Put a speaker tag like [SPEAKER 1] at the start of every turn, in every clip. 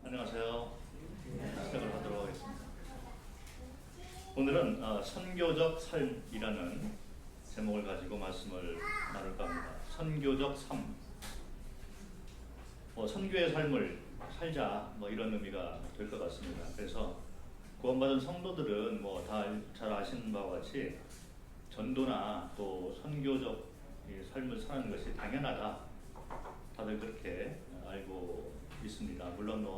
[SPEAKER 1] 안녕하세요. 시작을 하도록 하겠습니다. 오늘은 선교적 삶이라는 제목을 가지고 말씀을 나눌까 합니다. 선교적 삶. 선교의 삶을 살자 이런 의미가 될 것 같습니다. 그래서 구원받은 성도들은 다 잘 아시는 바와 같이 전도나 또 선교적 삶을 사는 것이 당연하다. 다들 그렇게 알고 있습니다. 물론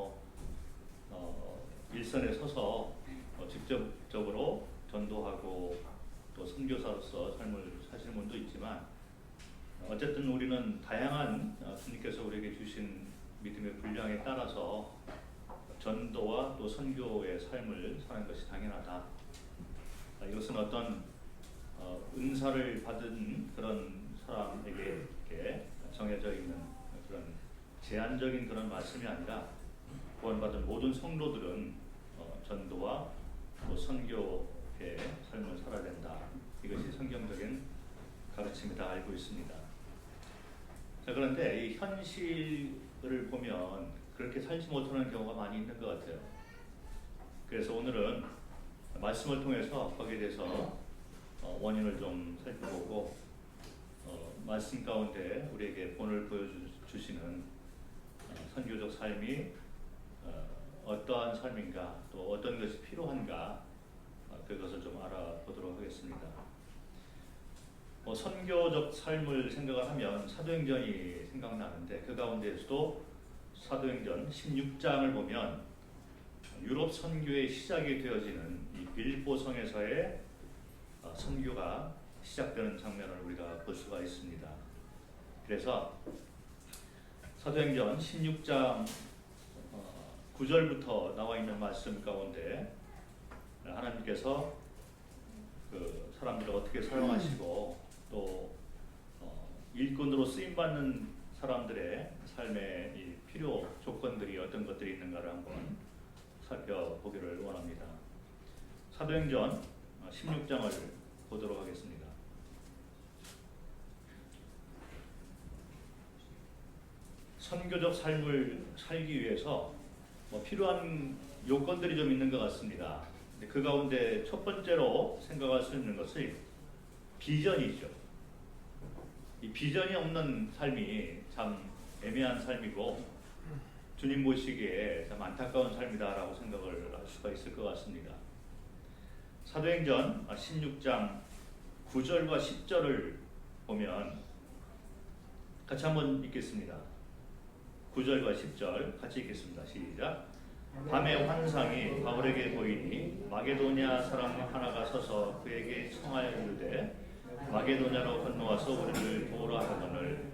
[SPEAKER 1] 일선에 서서 직접적으로 전도하고 또 선교사로서 삶을 사시는 분도 있지만 어쨌든 우리는 다양한 주님께서 우리에게 주신 믿음의 분량에 따라서 전도와 또 선교의 삶을 사는 것이 당연하다. 이것은 어떤 은사를 받은 그런 사람에게 이렇게 정해져 있는 그런 제한적인 그런 말씀이 아니라 구원받은 모든 성도들은 전도와 또 선교의 삶을 살아야 된다. 이것이 성경적인 가르침이다 알고 있습니다. 자, 그런데 이 현실을 보면 그렇게 살지 못하는 경우가 많이 있는 것 같아요. 그래서 오늘은 말씀을 통해서 거기에 대해서 원인을 좀 살펴보고 말씀 가운데 우리에게 본을 보여주시는 선교적 삶이 어떠한 삶인가 또 어떤 것이 필요한가 그것을 좀 알아보도록 하겠습니다. 선교적 삶을 생각을 하면 사도행전이 생각나는데 그 가운데에서도 사도행전 16장을 보면 유럽 선교의 시작이 되어지는 이 빌립보성에서의 선교가 시작되는 장면을 우리가 볼 수가 있습니다. 그래서 사도행전 16장 9절부터 나와 있는 말씀 가운데 하나님께서 그 사람들을 어떻게 사용하시고 또 일꾼으로 쓰임받는 사람들의 삶의 이 필요 조건들이 어떤 것들이 있는가를 한번 살펴보기를 원합니다. 사도행전 16장을 보도록 하겠습니다. 선교적 삶을 살기 위해서 필요한 요건들이 좀 있는 것 같습니다. 그 가운데 첫 번째로 생각할 수 있는 것이 비전이죠. 이 비전이 없는 삶이 참 애매한 삶이고 주님 보시기에 참 안타까운 삶이다라고 생각을 할 수가 있을 것 같습니다. 사도행전 16장 9절과 10절을 보면 같이 한번 읽겠습니다. 9절과 10절 같이 읽겠습니다. 시작. 밤에 환상이 바울에게 보이니 마게도냐 사람 하나가 서서 그에게 청하여 이르되 마게도냐로 건너와서 우리를 도우라 하거늘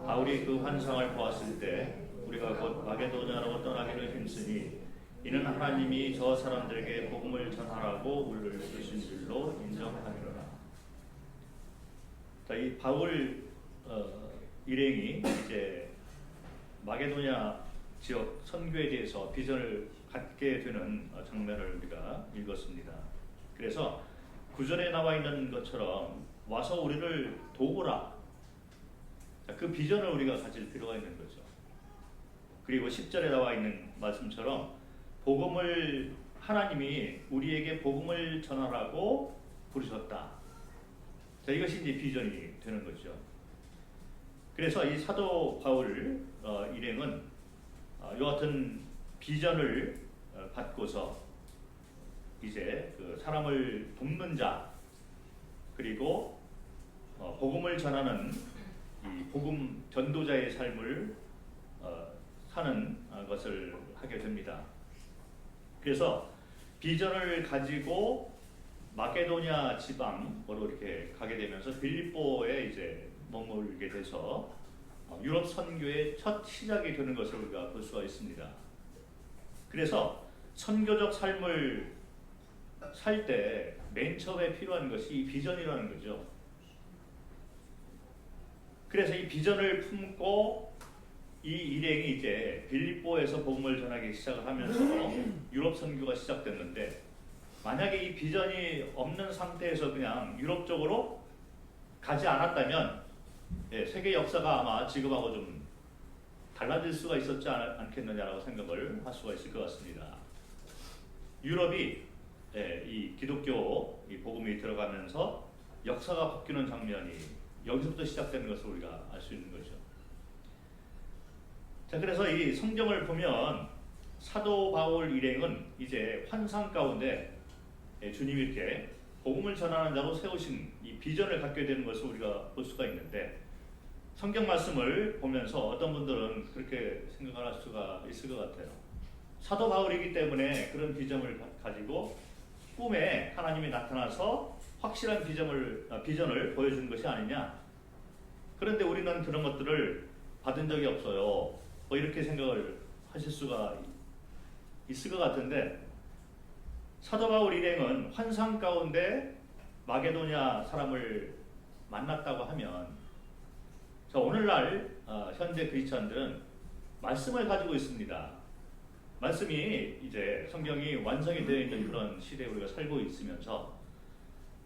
[SPEAKER 1] 바울이 그 환상을 보았을 때 우리가 곧 마게도냐로 떠나기를 힘쓰니 이는 하나님이 저 사람들에게 복음을 전하라고 우리를 부르신 줄로 인정하리라. 자, 이 바울 일행이 이제 마게도냐 지역 선교에 대해서 비전을 갖게 되는 장면을 우리가 읽었습니다. 그래서 9절에 나와 있는 것처럼 와서 우리를 도우라. 그 비전을 우리가 가질 필요가 있는 거죠. 그리고 10절에 나와 있는 말씀처럼 복음을 하나님이 우리에게 복음을 전하라고 부르셨다. 자, 이것이 이제 비전이 되는 거죠. 그래서 이 사도 바울 일행은 이와 같은 비전을 받고서 이제 그 사람을 돕는 자 그리고 복음을 전하는 이 복음 전도자의 삶을 사는 것을 하게 됩니다. 그래서 비전을 가지고 마게도냐 지방으로 이렇게 가게 되면서 빌립보에 이제 머물게 돼서 유럽 선교의 첫 시작이 되는 것을 우리가 볼 수가 있습니다. 그래서 선교적 삶을 살 때 맨 처음에 필요한 것이 이 비전이라는 거죠. 그래서 이 비전을 품고 이 일행이 이제 빌립보에서 복음을 전하기 시작을 하면서 유럽 선교가 시작됐는데 만약에 이 비전이 없는 상태에서 그냥 유럽 쪽으로 가지 않았다면 세계 역사가 아마 지금하고 좀 달라질 수가 있었지 않겠느냐라고 생각을 할 수가 있을 것 같습니다. 유럽이 이 기독교 이 복음이 들어가면서 역사가 바뀌는 장면이 여기서부터 시작되는 것을 우리가 알 수 있는 거죠. 자, 그래서 이 성경을 보면 사도 바울 일행은 이제 환상 가운데 주님이 이렇게 복음을 전하는 자로 세우신 이 비전을 갖게 되는 것을 우리가 볼 수가 있는데, 성경 말씀을 보면서 어떤 분들은 그렇게 생각할 수가 있을 것 같아요. 사도 바울이기 때문에 그런 비전을 가지고 꿈에 하나님이 나타나서 확실한 비전을 보여주는 것이 아니냐. 그런데 우리는 그런 것들을 받은 적이 없어요. 뭐 이렇게 생각을 하실 수가 있을 것 같은데, 사도 바울 일행은 환상 가운데 마게도냐 사람을 만났다고 하면, 자, 오늘날 현재 크리스천들은 말씀을 가지고 있습니다. 말씀이 이제 성경이 완성이 되어 있는 그런 시대에 우리가 살고 있으면서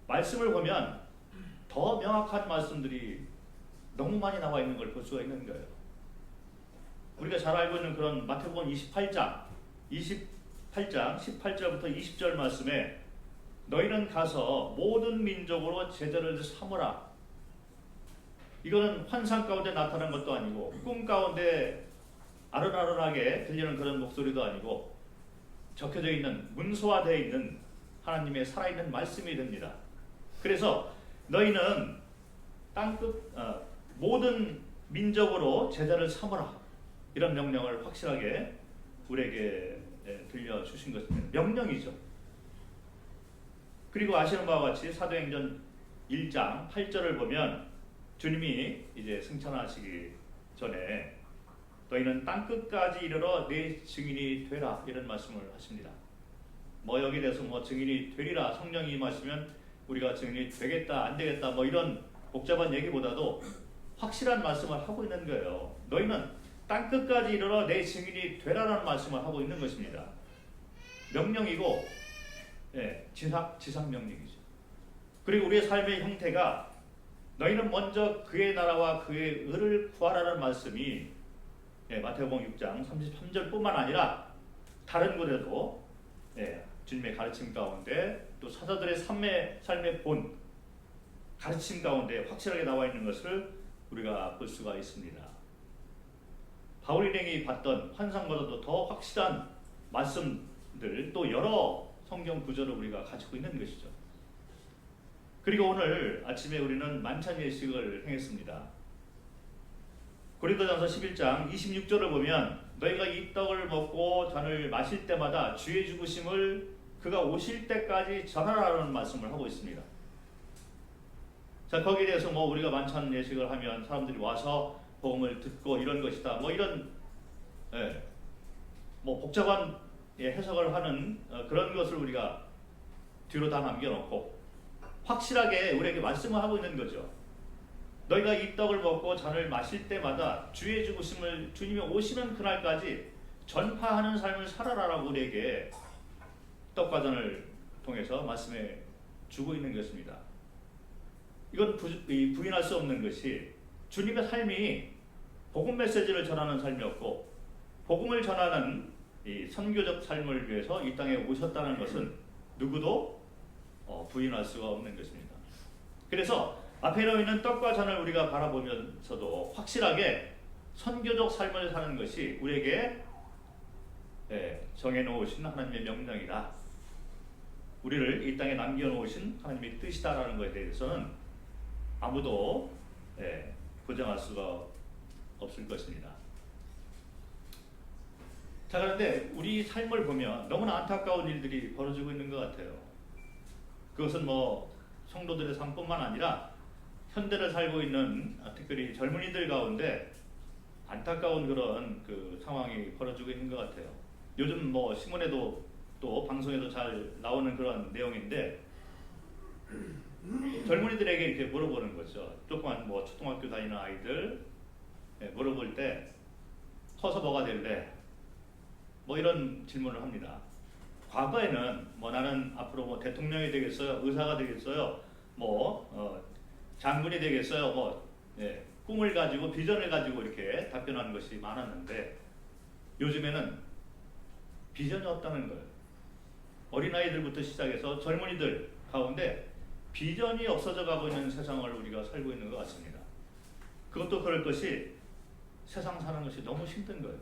[SPEAKER 1] 말씀을 보면 더 명확한 말씀들이 너무 많이 나와 있는 걸 볼 수가 있는 거예요. 우리가 잘 알고 있는 그런 마태복음 28장 18절부터 20절 말씀에 너희는 가서 모든 민족으로 제자를 삼으라. 이거는 환상 가운데 나타난 것도 아니고 꿈 가운데 아른아른하게 들리는 그런 목소리도 아니고 적혀져 있는, 문서화되어 있는 하나님의 살아있는 말씀이 됩니다. 그래서 너희는 땅끝 모든 민족으로 제자를 삼으라, 이런 명령을 확실하게 우리에게 들려주신 것입니다. 명령이죠. 그리고 아시는 바와 같이 사도행전 1장 8절을 보면 주님이 이제 승천하시기 전에 너희는 땅끝까지 이르러 내 증인이 되라, 이런 말씀을 하십니다. 뭐 여기에 대해서 뭐 증인이 되리라, 성령이 임하시면 우리가 증인이 되겠다 안 되겠다 뭐 이런 복잡한 얘기보다도 확실한 말씀을 하고 있는 거예요. 너희는 땅끝까지 이르러 내 증인이 되라라는 말씀을 하고 있는 것입니다. 명령이고 지상 명령이죠. 그리고 우리의 삶의 형태가 너희는 먼저 그의 나라와 그의 의를 구하라는 말씀이 마태복음 6장 33절뿐만 아니라 다른 곳에도 주님의 가르침 가운데 또 사도들의 삶의 본 가르침 가운데 확실하게 나와 있는 것을 우리가 볼 수가 있습니다. 바울 일행이 봤던 환상보다도 더 확실한 말씀들, 또 여러 성경 구절을 우리가 가지고 있는 것이죠. 그리고 오늘 아침에 우리는 만찬 예식을 행했습니다. 고린도전서 11장 26절을 보면 너희가 이 떡을 먹고 잔을 마실 때마다 주의 죽으심을 그가 오실 때까지 전하라는 말씀을 하고 있습니다. 자, 거기에 대해서 뭐 우리가 만찬 예식을 하면 사람들이 와서 복음을 듣고 이런 것이다, 뭐 이런 뭐 복잡한 해석을 하는 그런 것을 우리가 뒤로 다 남겨놓고 확실하게 우리에게 말씀을 하고 있는 거죠. 너희가 이 떡을 먹고 잔을 마실 때마다 주의 죽으심을 주님이 오시는 그날까지 전파하는 삶을 살아라라고 우리에게 떡과 잔을 통해서 말씀해 주고 있는 것입니다. 이건 부인할 수 없는 것이 주님의 삶이 복음 메시지를 전하는 삶이었고, 복음을 전하는 이 선교적 삶을 위해서 이 땅에 오셨다는 것은 누구도 부인할 수가 없는 것입니다. 그래서 앞에 있는 떡과 잔을 우리가 바라보면서도 확실하게 선교적 삶을 사는 것이 우리에게 정해놓으신 하나님의 명령이다, 우리를 이 땅에 남겨놓으신 하나님의 뜻이다라는 것에 대해서는 아무도 부정할 수가 없을 것입니다. 자, 그런데 우리 삶을 보면 너무나 안타까운 일들이 벌어지고 있는 것 같아요. 그것은 뭐 성도들의 삶뿐만 아니라 현대를 살고 있는 특별히 젊은이들 가운데 안타까운 그런 그 상황이 벌어지고 있는 것 같아요. 요즘 뭐 신문에도 또 방송에도 잘 나오는 그런 내용인데, 젊은이들에게 이렇게 물어보는 거죠. 조그만 뭐 초등학교 다니는 아이들 물어볼 때 커서 뭐가 될래? 뭐 이런 질문을 합니다. 과거에는 뭐 나는 앞으로 뭐 대통령이 되겠어요, 의사가 되겠어요, 뭐 장군이 되겠어요, 뭐 꿈을 가지고 비전을 가지고 이렇게 답변하는 것이 많았는데 요즘에는 비전이 없다는 거예요. 어린아이들부터 시작해서 젊은이들 가운데 비전이 없어져 가고 있는 세상을 우리가 살고 있는 것 같습니다. 그것도 그럴 것이 세상 사는 것이 너무 힘든 거예요.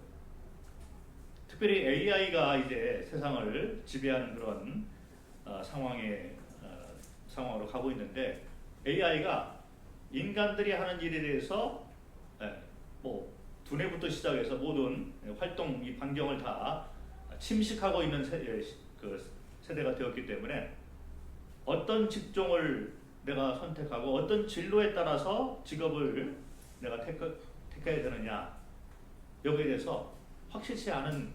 [SPEAKER 1] 특별히 AI가 이제 세상을 지배하는 그런 상황으로 가고 있는데 AI가 인간들이 하는 일에 대해서 뭐 두뇌부터 시작해서 모든 활동 이 반경을 다 침식하고 있는 세대가 되었기 때문에 어떤 직종을 내가 선택하고 어떤 진로에 따라서 직업을 내가 택해야 되느냐 여기에 대해서 확실치 않은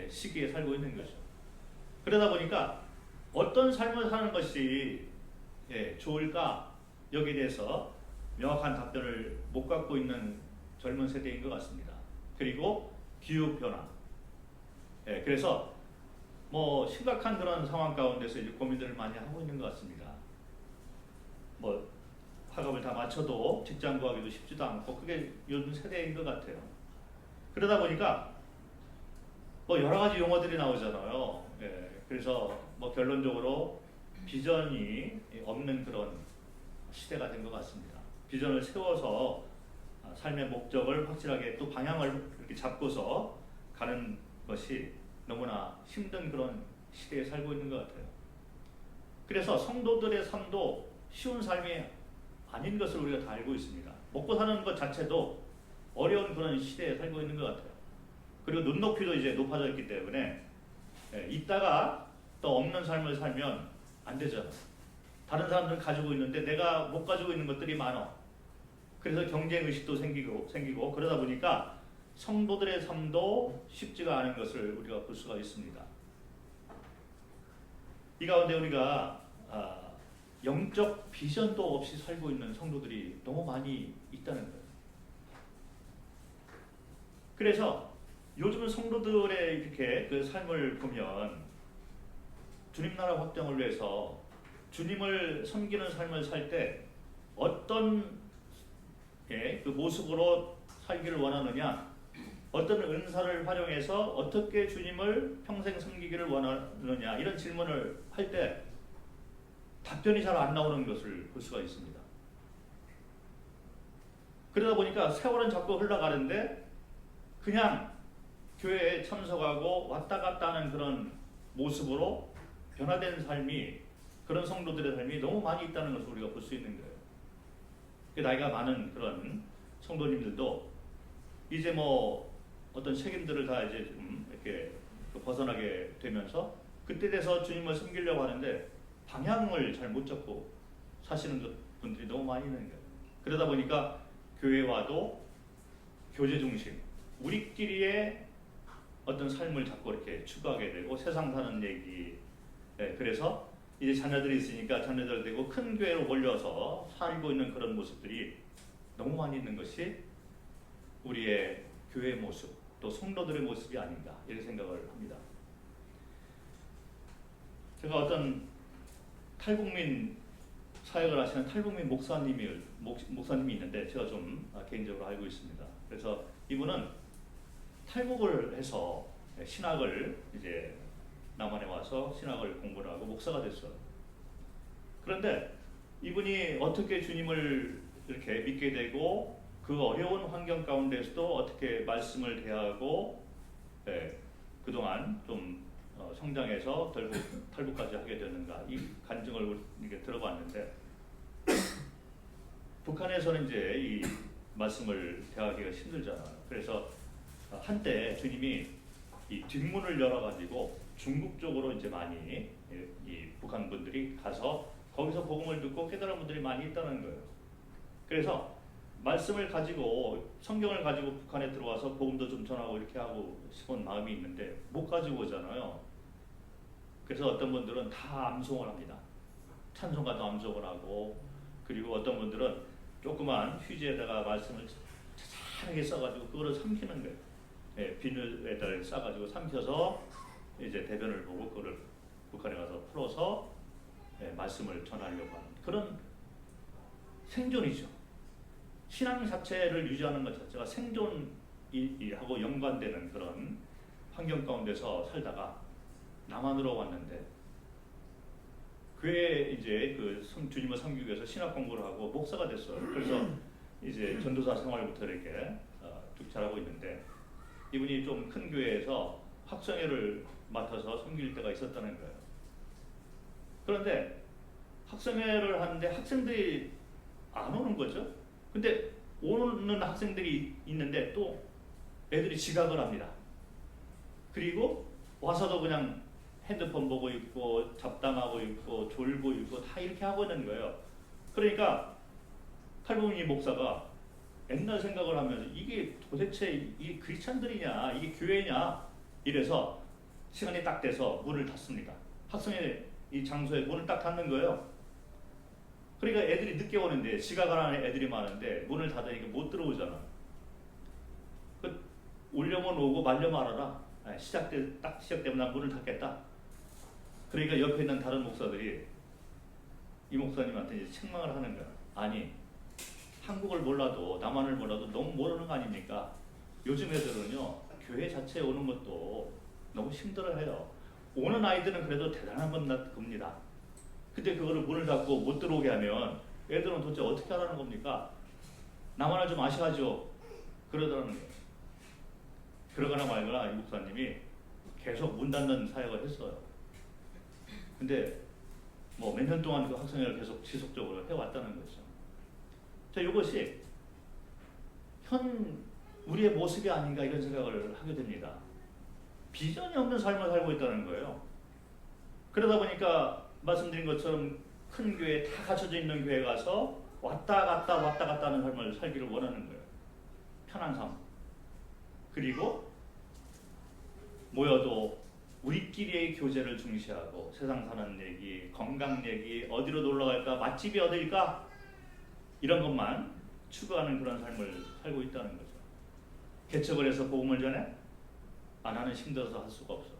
[SPEAKER 1] 시기에 살고 있는 거죠. 그러다 보니까 어떤 삶을 사는 것이 좋을까 여기에 대해서 명확한 답변을 못 갖고 있는 젊은 세대인 것 같습니다. 그리고 기후변화 그래서 뭐 심각한 그런 상황 가운데서 이제 고민들을 많이 하고 있는 것 같습니다. 뭐 학업을 다 마쳐도 직장 구하기도 쉽지도 않고 그게 요즘 세대인 것 같아요. 그러다 보니까 뭐 여러 가지 용어들이 나오잖아요. 그래서 뭐 결론적으로 비전이 없는 그런 시대가 된 것 같습니다. 비전을 세워서 삶의 목적을 확실하게 또 방향을 이렇게 잡고서 가는 것이 너무나 힘든 그런 시대에 살고 있는 것 같아요. 그래서 성도들의 삶도 쉬운 삶이 아닌 것을 우리가 다 알고 있습니다. 먹고 사는 것 자체도 어려운 그런 시대에 살고 있는 것 같아요. 그리고 눈높이도 이제 높아져 있기 때문에 있다가 또 없는 삶을 살면 안 되잖아요. 다른 사람들은 가지고 있는데 내가 못 가지고 있는 것들이 많아. 그래서 경쟁의식도 생기고 그러다 보니까 성도들의 삶도 쉽지가 않은 것을 우리가 볼 수가 있습니다. 이 가운데 우리가 영적 비전도 없이 살고 있는 성도들이 너무 많이 있다는 거예요. 그래서 요즘 성도들의 이렇게 그 삶을 보면 주님 나라 확장을 위해서 주님을 섬기는 삶을 살 때 어떤 그 모습으로 살기를 원하느냐, 어떤 은사를 활용해서 어떻게 주님을 평생 섬기기를 원하느냐 이런 질문을 할 때 답변이 잘 안 나오는 것을 볼 수가 있습니다. 그러다 보니까 세월은 자꾸 흘러가는데 그냥 교회에 참석하고 왔다 갔다 하는 그런 모습으로 변화된 삶이 그런 성도들의 삶이 너무 많이 있다는 것을 우리가 볼 수 있는 거예요. 나이가 많은 그런 성도님들도 이제 뭐 어떤 책임들을 다 이제 좀 이렇게 벗어나게 되면서 그때 돼서 주님을 섬기려고 하는데 방향을 잘 못 잡고 사시는 분들이 너무 많이 있는 거예요. 그러다 보니까 교회와도 교제 중심, 우리끼리의 어떤 삶을 자꾸 이렇게 추구하게 되고 세상 사는 얘기, 그래서 이제 자녀들이 있으니까 자녀들 되고 큰 교회로 몰려서 살고 있는 그런 모습들이 너무 많이 있는 것이 우리의 교회의 모습, 또 성도들의 모습이 아닌가 이렇게 생각을 합니다. 제가 어떤 탈북민 사역을 하시는 탈북민 목사님이 있는데 제가 좀 개인적으로 알고 있습니다. 그래서 이분은 탈북을 해서 신학을 이제 남한에 와서 신학을 공부를 하고 목사가 됐어요. 그런데 이분이 어떻게 주님을 이렇게 믿게 되고 그 어려운 환경 가운데서도 어떻게 말씀을 대하고 그동안 좀 성장해서 탈북까지 하게 되는가 이 간증을 이렇게 들어봤는데 북한에서는 이제 이 말씀을 대하기가 힘들잖아요. 그래서 한때 주님이 이 뒷문을 열어가지고 중국 쪽으로 이제 많이 이 북한 분들이 가서 거기서 복음을 듣고 깨달은 분들이 많이 있다는 거예요. 그래서 말씀을 가지고 성경을 가지고 북한에 들어와서 복음도 좀 전하고 이렇게 하고 싶은 마음이 있는데 못 가지고 오잖아요. 그래서 어떤 분들은 다 암송을 합니다. 찬송가도 암송을 하고 그리고 어떤 분들은 조그만 휴지에다가 말씀을 자잘하게 써가지고 그거를 삼키는 거예요. 비늘에다 싸가지고 삼켜서 이제 대변을 보고 그거를 북한에 가서 풀어서 말씀을 전하려고 하는 그런 생존이죠. 신앙 자체를 유지하는 것 자체가 생존하고 연관되는 그런 환경 가운데서 살다가 남한으로 왔는데 그에 이제 그 주님을 섬기기 위해서 신학 공부를 하고 목사가 됐어요. 그래서 이제 전도사 생활부터 이렇게 쭉 잘하고 있는데 이분이 좀 큰 교회에서 학생회를 맡아서 섬길 때가 있었다는 거예요. 그런데 학생회를 하는데 학생들이 안 오는 거죠. 근데 오는 학생들이 있는데 또 애들이 지각을 합니다. 그리고 와서도 그냥 핸드폰 보고 있고 잡담하고 있고 졸고 있고 다 이렇게 하고 있는 거예요. 그러니까 칼보니 목사가 옛날 생각을 하면서 이게 도대체 이게 크리스찬들이냐 이게 교회냐 이래서 시간이 딱 돼서 문을 닫습니다. 학생회 이 장소에 문을 딱 닫는 거예요. 그러니까 애들이 늦게 오는데 지각을 하는 애들이 많은데 문을 닫으니까 못 들어오잖아. 오려면 오고 말려 말아라. 딱 시작되면 난 문을 닫겠다. 그러니까 옆에 있는 다른 목사들이 이 목사님한테 이제 책망을 하는 거야. 아니 한국을 몰라도 남한을 몰라도 너무 모르는 거 아닙니까? 요즘 애들은요 교회 자체에 오는 것도 너무 힘들어해요. 오는 아이들은 그래도 대단한 겁니다. 근데 그거를 문을 닫고 못 들어오게 하면 애들은 도대체 어떻게 하라는 겁니까? 남한을 좀 아셔야죠. 그러더라는 거예요. 그러거나 말거나 이 목사님이 계속 문 닫는 사역을 했어요. 근데 뭐 몇 년 동안 그 학생회를 계속 지속적으로 해왔다는 거죠. 자, 이것이 우리의 모습이 아닌가 이런 생각을 하게 됩니다. 비전이 없는 삶을 살고 있다는 거예요. 그러다 보니까 말씀드린 것처럼 큰 교회 다 갖춰져 있는 교회 가서 왔다 갔다 하는 삶을 살기를 원하는 거예요. 편한 삶. 그리고 모여도 우리끼리의 교제를 중시하고 세상 사는 얘기, 건강 얘기, 어디로 놀러 갈까, 맛집이 어딜까 이런 것만 추구하는 그런 삶을 살고 있다는 거죠. 개척을 해서 복음을 전해? 나는 힘들어서 할 수가 없어.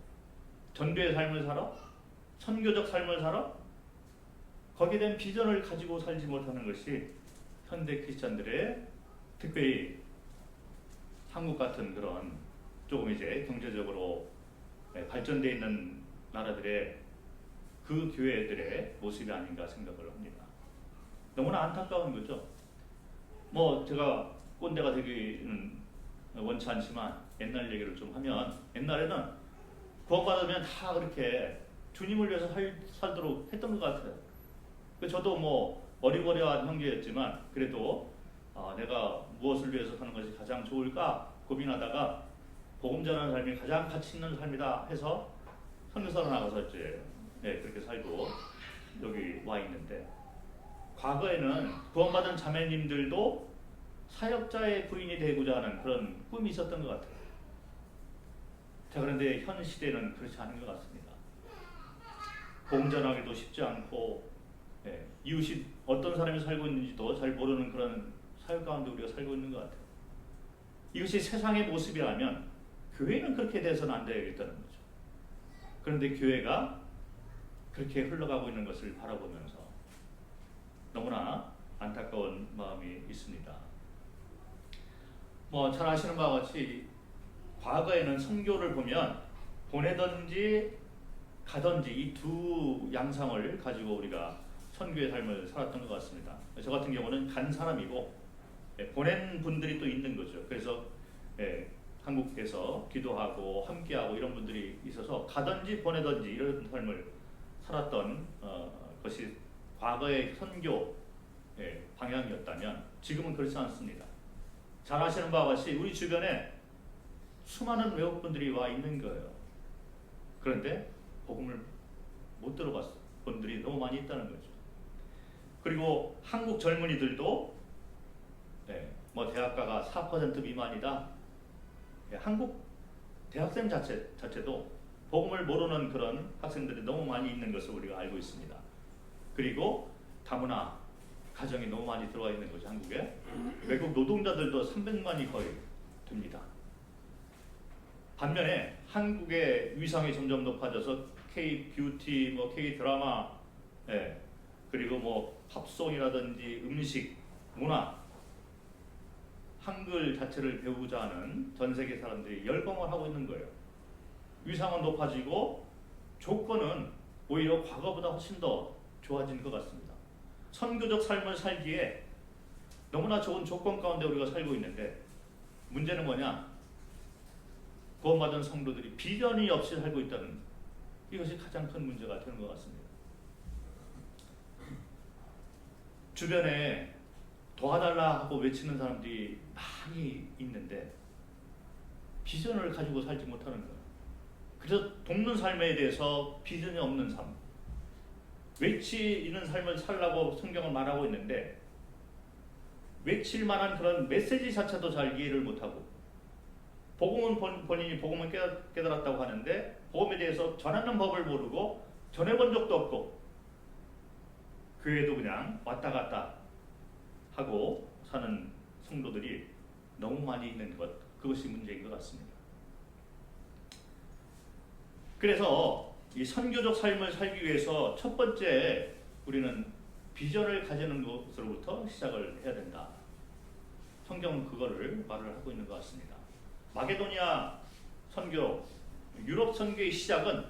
[SPEAKER 1] 전도의 삶을 살아? 선교적 삶을 살아? 거기에 대한 비전을 가지고 살지 못하는 것이 현대 크리스찬들의 특별히 한국 같은 그런 조금 이제 경제적으로 발전되어 있는 나라들의 그 교회들의 모습이 아닌가 생각을 합니다. 너무나 안타까운 거죠. 뭐 제가 꼰대가 되기는 원치 않지만 옛날 얘기를 좀 하면 옛날에는 구원받으면 다 그렇게 주님을 위해서 살도록 했던 것 같아요. 저도 뭐 어리버리한 형제였지만 그래도 내가 무엇을 위해서 사는 것이 가장 좋을까 고민하다가 복음 전하는 삶이 가장 가치 있는 삶이다 해서 선교사로 나가서 이제 그렇게 살고 여기 와 있는데 과거에는 구원받은 자매님들도 사역자의 부인이 되고자 하는 그런 꿈이 있었던 것 같아요. 자, 그런데 현 시대는 그렇지 않은 것 같습니다. 복음 전하기도 쉽지 않고 이웃이 어떤 사람이 살고 있는지도 잘 모르는 그런 사역 가운데 우리가 살고 있는 것 같아요. 이것이 세상의 모습이라면 교회는 그렇게 돼서는 안 되겠다는 거죠. 그런데 교회가 그렇게 흘러가고 있는 것을 바라보면서 너무나 안타까운 마음이 있습니다. 뭐 잘 아시는 바와 같이 과거에는 선교를 보면 보내든지 가든지 이 두 양상을 가지고 우리가 선교의 삶을 살았던 것 같습니다. 저 같은 경우는 간 사람이고 보낸 분들이 또 있는 거죠. 그래서 한국에서 기도하고 함께하고 이런 분들이 있어서 가든지 보내든지 이런 삶을 살았던 것이 과거의 선교 방향이었다면 지금은 그렇지 않습니다. 잘 아시는 바와 같이 우리 주변에 수많은 외국분들이 와 있는 거예요. 그런데 복음을 못 들어봤어. 분들이 너무 많이 있다는 거죠. 그리고 한국 젊은이들도 뭐 대학가가 4% 미만이다. 한국 대학생 자체도 복음을 모르는 그런 학생들이 너무 많이 있는 것을 우리가 알고 있습니다. 그리고 다문화 가정이 너무 많이 들어와 있는 거죠. 한국에 외국 노동자들도 300만이 거의 됩니다. 반면에 한국의 위상이 점점 높아져서 K-뷰티, 뭐 K-드라마, 그리고 뭐 팝송이라든지 음식, 문화 한글 자체를 배우자 하는 전 세계 사람들이 열광을 하고 있는 거예요. 위상은 높아지고 조건은 오히려 과거보다 훨씬 더 좋아진 것 같습니다. 선교적 삶을 살기에 너무나 좋은 조건 가운데 우리가 살고 있는데 문제는 뭐냐? 구원받은 성도들이 비전이 없이 살고 있다는 이것이 가장 큰 문제가 되는 것 같습니다. 주변에 도와달라 하고 외치는 사람들이 많이 있는데 비전을 가지고 살지 못하는 거예요. 그래서 돕는 삶에 대해서 비전이 없는 삶, 외치는 삶을 살라고 성경을 말하고 있는데 외칠 만한 그런 메시지 자체도 잘 이해를 못하고 복음은 본인이 복음을 깨달았다고 하는데 복음에 대해서 전하는 법을 모르고 전해본 적도 없고 교회도 그냥 왔다 갔다 하고 사는 성도들이 너무 많이 있는 것, 그것이 문제인 것 같습니다. 그래서 이 선교적 삶을 살기 위해서 첫 번째 우리는 비전을 가지는 것으로부터 시작을 해야 된다. 성경은 그거를 말을 하고 있는 것 같습니다. 마게도니아 선교, 유럽 선교의 시작은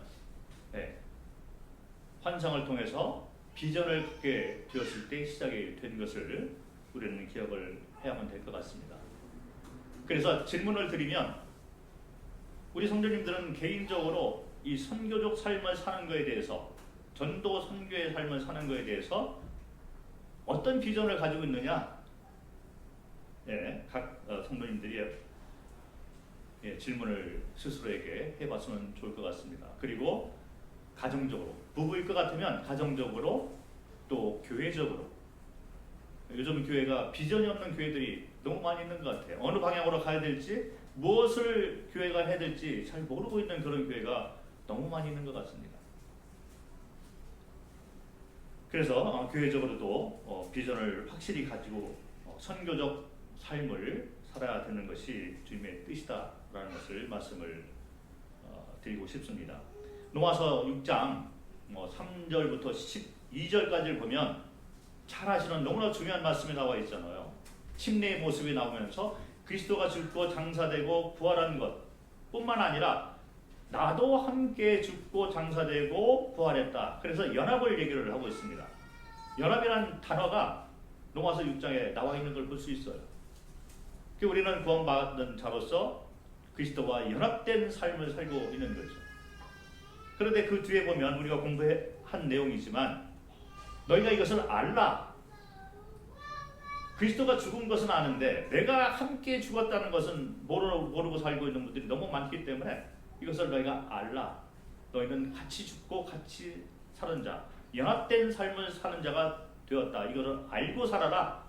[SPEAKER 1] 환상을 통해서 비전을 갖게 되었을 때 시작이 된 것을 우리는 기억을 해야만 될 것 같습니다. 그래서 질문을 드리면 우리 성도님들은 개인적으로 이 선교적 삶을 사는 것에 대해서, 전도 선교의 삶을 사는 것에 대해서 어떤 비전을 가지고 있느냐? 각 성도님들이 질문을 스스로에게 해봤으면 좋을 것 같습니다. 그리고 가정적으로, 부부일 것 같으면 가정적으로, 또 교회적으로. 요즘 교회가 비전이 없는 교회들이 너무 많이 있는 것 같아요. 어느 방향으로 가야 될지, 무엇을 교회가 해야 될지 잘 모르고 있는 그런 교회가 너무 많이 있는 것 같습니다. 그래서 교회적으로도 비전을 확실히 가지고 선교적 삶을 살아야 되는 것이 주님의 뜻이다라는 것을 말씀을 드리고 싶습니다. 로마서 6장 3절부터 12절까지를 보면 잘 아시는 너무나 중요한 말씀이 나와 있잖아요. 침례의 모습이 나오면서 그리스도가 죽고 장사되고 부활한 것 뿐만 아니라 나도 함께 죽고 장사되고 부활했다. 그래서 연합을 얘기를 하고 있습니다. 연합이라는 단어가 로마서 6장에 나와 있는 걸 볼 수 있어요. 우리는 구원받은 자로서 그리스도와 연합된 삶을 살고 있는 거죠. 그런데 그 뒤에 보면 우리가 공부한 내용이지만 너희가 이것을 알라. 그리스도가 죽은 것은 아는데 내가 함께 죽었다는 것은 모르고 살고 있는 분들이 너무 많기 때문에 이것을 너희가 알라. 너희는 같이 죽고 같이 사는 자, 연합된 삶을 사는 자가 되었다. 이거를 알고 살아라.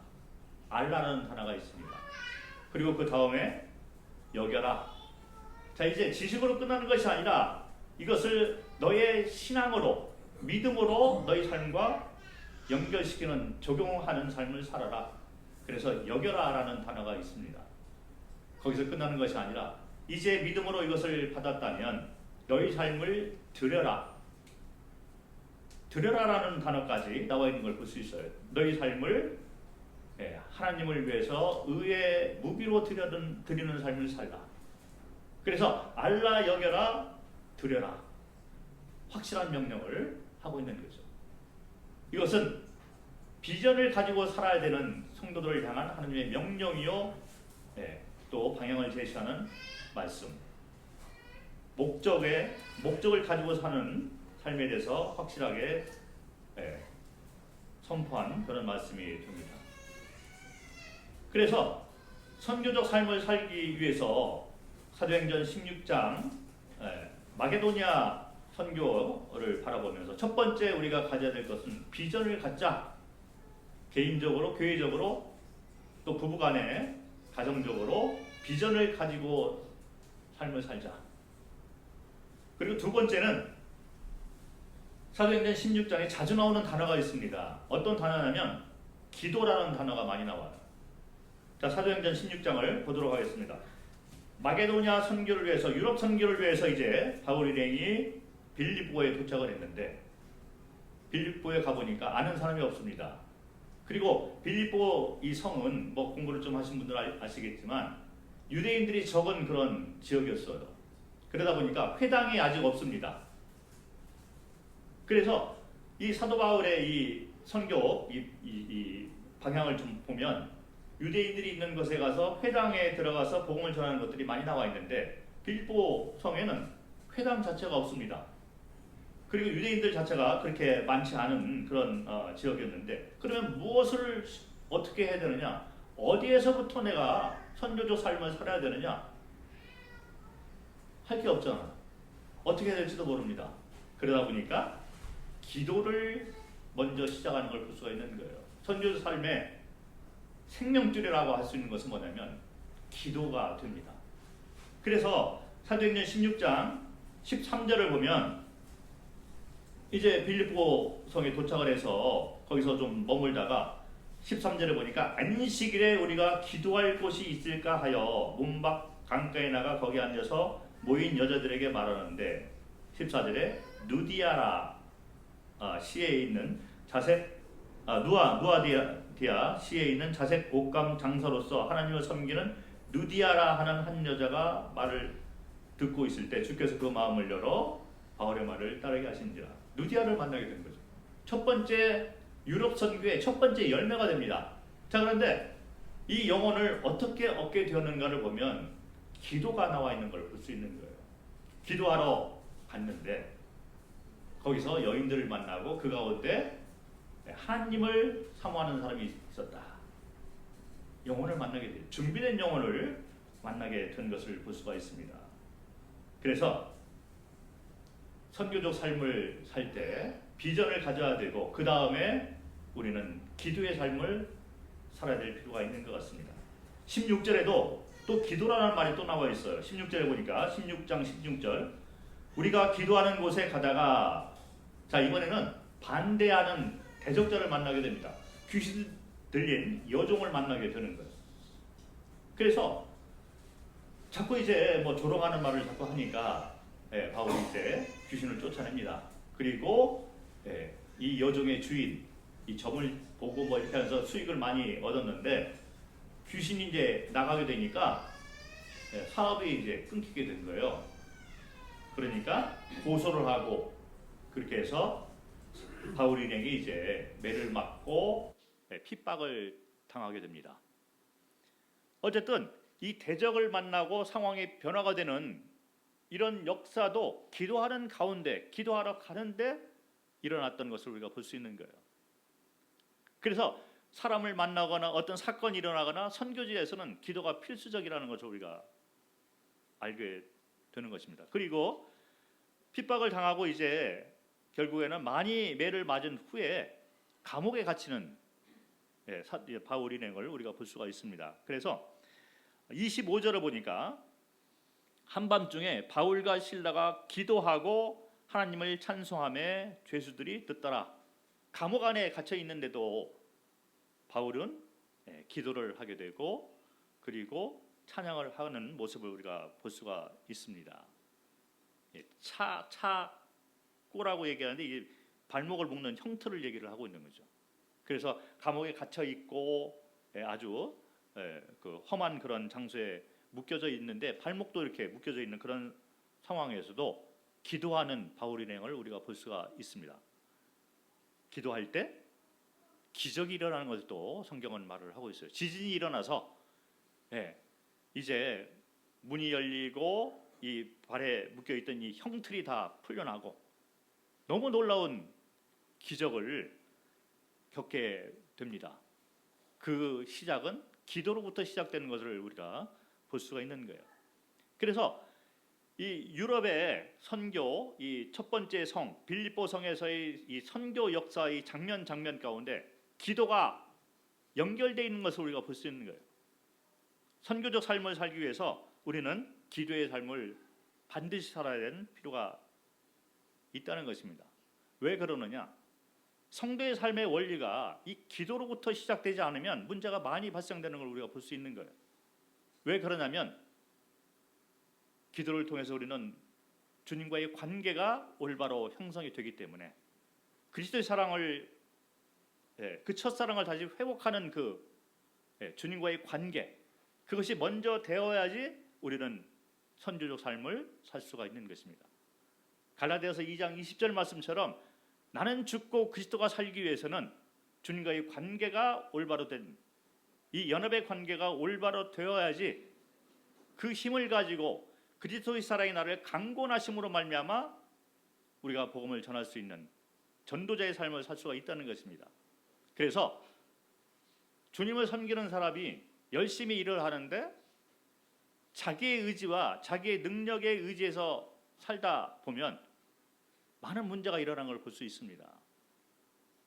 [SPEAKER 1] 알라는 단어가 있습니다. 그리고 그 다음에 여겨라. 자, 이제 지식으로 끝나는 것이 아니라 이것을 너의 신앙으로, 믿음으로 너희 삶과 연결시키는, 적용하는 삶을 살아라. 그래서 여겨라라는 단어가 있습니다. 거기서 끝나는 것이 아니라 이제 믿음으로 이것을 받았다면 너희 삶을 드려라. 드려라라는 단어까지 나와 있는 걸 볼 수 있어요. 너희 삶을 하나님을 위해서 의의 무비로 드리는 삶을 살라. 그래서 알라, 여겨라, 드려라. 확실한 명령을 하고 있는 거죠. 이것은 비전을 가지고 살아야 되는 성도들을 향한 하나님의 명령이요, 또 방향을 제시하는 말씀. 목적을 가지고 사는 삶에 대해서 확실하게 선포한 그런 말씀이 됩니다. 그래서 선교적 삶을 살기 위해서 사도행전 16장 마게도니아 선교를 바라보면서 첫 번째 우리가 가져야 될 것은 비전을 갖자. 개인적으로, 교회적으로, 또 부부간에, 가정적으로 비전을 가지고 삶을 살자. 그리고 두 번째는 사도행전 16장에 자주 나오는 단어가 있습니다. 어떤 단어냐면 기도라는 단어가 많이 나와요. 자, 사도행전 16장을 보도록 하겠습니다. 마게도니아 선교를 위해서, 유럽 선교를 위해서 이제 바울 일행이 빌립보에 도착을 했는데 빌립보에 가보니까 아는 사람이 없습니다. 그리고 빌립보 이 성은 뭐 공부를 좀 하신 분들 아시겠지만 유대인들이 적은 그런 지역이었어요. 그러다 보니까 회당이 아직 없습니다. 그래서 이 사도 바울의 이 선교 이 방향을 좀 보면 유대인들이 있는 곳에 가서 회당에 들어가서 복음을 전하는 것들이 많이 나와 있는데 빌립보 성에는 회당 자체가 없습니다. 그리고 유대인들 자체가 그렇게 많지 않은 그런 지역이었는데 그러면 무엇을 어떻게 해야 되느냐? 어디에서부터 내가 선교적 삶을 살아야 되느냐? 할 게 없잖아. 어떻게 해야 될지도 모릅니다. 그러다 보니까 기도를 먼저 시작하는 걸 볼 수가 있는 거예요. 선교적 삶의 생명줄이라고 할 수 있는 것은 뭐냐면 기도가 됩니다. 그래서 사도행전 16장 13절을 보면 이제 빌립보 성에 도착을 해서 거기서 좀 머물다가 13절에 보니까 안식일에 우리가 기도할 곳이 있을까 하여 문밖 강가에 나가 거기 앉아서 모인 여자들에게 말하는데 14절에 누디아라 시에 있는 자색 누아디아 시에 있는 자색 옷감 장사로서 하나님을 섬기는 누디아라 하는 한 여자가 말을 듣고 있을 때 주께서 그 마음을 열어 바울의 말을 따르게 하신지라. 누디아를 만나게 된 거죠. 첫 번째 유럽 선교의 첫 번째 열매가 됩니다. 자, 그런데 이 영혼을 어떻게 얻게 되었는가를 보면 기도가 나와 있는 걸 볼 수 있는 거예요. 기도하러 갔는데 거기서 여인들을 만나고 그 가운데 하나님을 사모하는 사람이 있었다. 영혼을 만나게 돼, 준비된 영혼을 만나게 된 것을 볼 수가 있습니다. 그래서 선교적 삶을 살 때 비전을 가져야 되고 그 다음에 우리는 기도의 삶을 살아야 될 필요가 있는 것 같습니다. 16절에도 또 기도라는 말이 또 나와 있어요. 16절에 보니까 16장 16절 우리가 기도하는 곳에 가다가 자 이번에는 반대하는 대적자를 만나게 됩니다. 귀신 들린 여종을 만나게 되는 거예요. 그래서 자꾸 이제 뭐 조롱하는 말을 자꾸 하니까 바울이 이제 귀신을 쫓아냅니다. 그리고 이 여종의 주인 이 점을 보고 뭐 이렇게 하면서 수익을 많이 얻었는데 귀신이 이제 나가게 되니까 사업이 이제 끊기게 된 거예요. 그러니까 고소를 하고 그렇게 해서 바울 일행이 이제 매를 맞고 핍박을 당하게 됩니다. 어쨌든 이 대적을 만나고 상황이 변화가 되는 이런 역사도 기도하는 가운데 기도하러 가는데 일어났던 것을 우리가 볼 수 있는 거예요. 그래서 사람을 만나거나 어떤 사건이 일어나거나 선교지에서는 기도가 필수적이라는 것을 우리가 알게 되는 것입니다. 그리고 핍박을 당하고 이제 결국에는 많이 매를 맞은 후에 감옥에 갇히는 바울 일행을 우리가 볼 수가 있습니다. 그래서 25절을 보니까 한밤중에 바울과 실라가 기도하고 하나님을 찬송하며 죄수들이 듣더라. 감옥 안에 갇혀 있는데도 바울은 기도를 하게 되고 그리고 찬양을 하는 모습을 우리가 볼 수가 있습니다. 꼬라고 얘기하는데 이게 발목을 묶는 형틀을 얘기를 하고 있는 거죠. 그래서 감옥에 갇혀 있고 아주 그 험한 그런 장소에 묶여져 있는데 발목도 이렇게 묶여져 있는 그런 상황에서도 기도하는 바울 일행을 우리가 볼 수가 있습니다. 기도할 때 기적이 일어나는 것도 성경은 말을 하고 있어요. 지진이 일어나서 이제 문이 열리고 이 발에 묶여있던 이 형틀이 다 풀려나고 너무 놀라운 기적을 겪게 됩니다. 그 시작은 기도로부터 시작되는 것을 우리가 볼 수가 있는 거예요. 그래서 이 유럽의 선교 이 첫 번째 성 빌립보 성에서의 이 선교 역사의 장면 가운데 기도가 연결되어 있는 것을 우리가 볼 수 있는 거예요. 선교적 삶을 살기 위해서 우리는 기도의 삶을 반드시 살아야 되는 필요가 있다는 것입니다. 왜 그러느냐? 성도의 삶의 원리가 이 기도로부터 시작되지 않으면 문제가 많이 발생되는 걸 우리가 볼 수 있는 거예요. 왜 그러냐면 기도를 통해서 우리는 주님과의 관계가 올바로 형성이 되기 때문에 그리스도의 사랑을 그 첫사랑을 다시 회복하는 그 주님과의 관계, 그것이 먼저 되어야지 우리는 선교적 삶을 살 수가 있는 것입니다. 갈라디아서 2장 20절 말씀처럼 나는 죽고 그리스도가 살기 위해서는 주님과의 관계가 올바로 된 이 연합의 관계가 올바로 되어야지 그 힘을 가지고 그리스도의 사랑이 나를 강권하심으로 말미암아 우리가 복음을 전할 수 있는 전도자의 삶을 살 수가 있다는 것입니다. 그래서 주님을 섬기는 사람이 열심히 일을 하는데 자기의 의지와 자기의 능력에 의지해서 살다 보면 많은 문제가 일어나는 걸 볼 수 있습니다.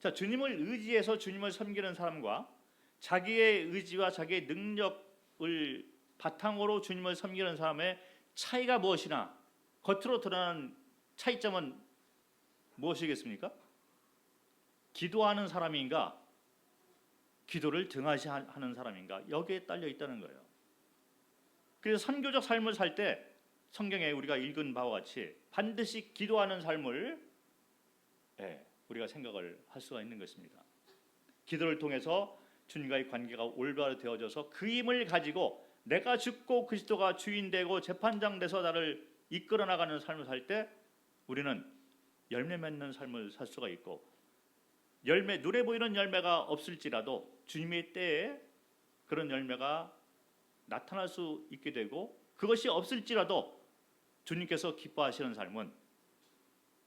[SPEAKER 1] 자, 주님을 의지해서 주님을 섬기는 사람과 자기의 의지와 자기의 능력을 바탕으로 주님을 섬기는 사람의 차이가 무엇이나 겉으로 드러나는 차이점은 무엇이겠습니까? 기도하는 사람인가, 기도를 등한시하는 사람인가, 여기에 딸려 있다는 거예요. 그래서 선교적 삶을 살 때 성경에 우리가 읽은 바와 같이 반드시 기도하는 삶을 우리가 생각을 할 수가 있는 것입니다. 기도를 통해서 주님과의 관계가 올바로 되어져서 그 힘을 가지고 내가 죽고 그리스도가 주인 되고 재판장 돼서 나를 이끌어 나가는 삶을 살 때 우리는 열매 맺는 삶을 살 수가 있고, 눈에 보이는 열매가 없을지라도 주님의 때에 그런 열매가 나타날 수 있게 되고, 그것이 없을지라도 주님께서 기뻐하시는 삶은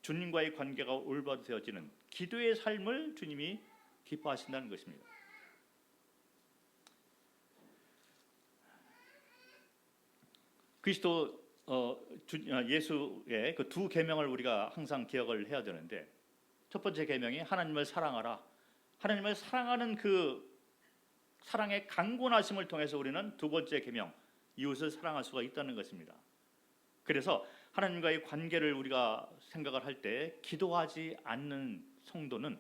[SPEAKER 1] 주님과의 관계가 올바로 되어지는 기도의 삶을 주님이 기뻐하신다는 것입니다. 그리스도 예수의 그 두 계명을 우리가 항상 기억을 해야 되는데, 첫 번째 계명이 하나님을 사랑하라. 하나님을 사랑하는 그 사랑의 강권하심을 통해서 우리는 두 번째 계명, 이웃을 사랑할 수가 있다는 것입니다. 그래서 하나님과의 관계를 우리가 생각을 할 때 기도하지 않는 성도는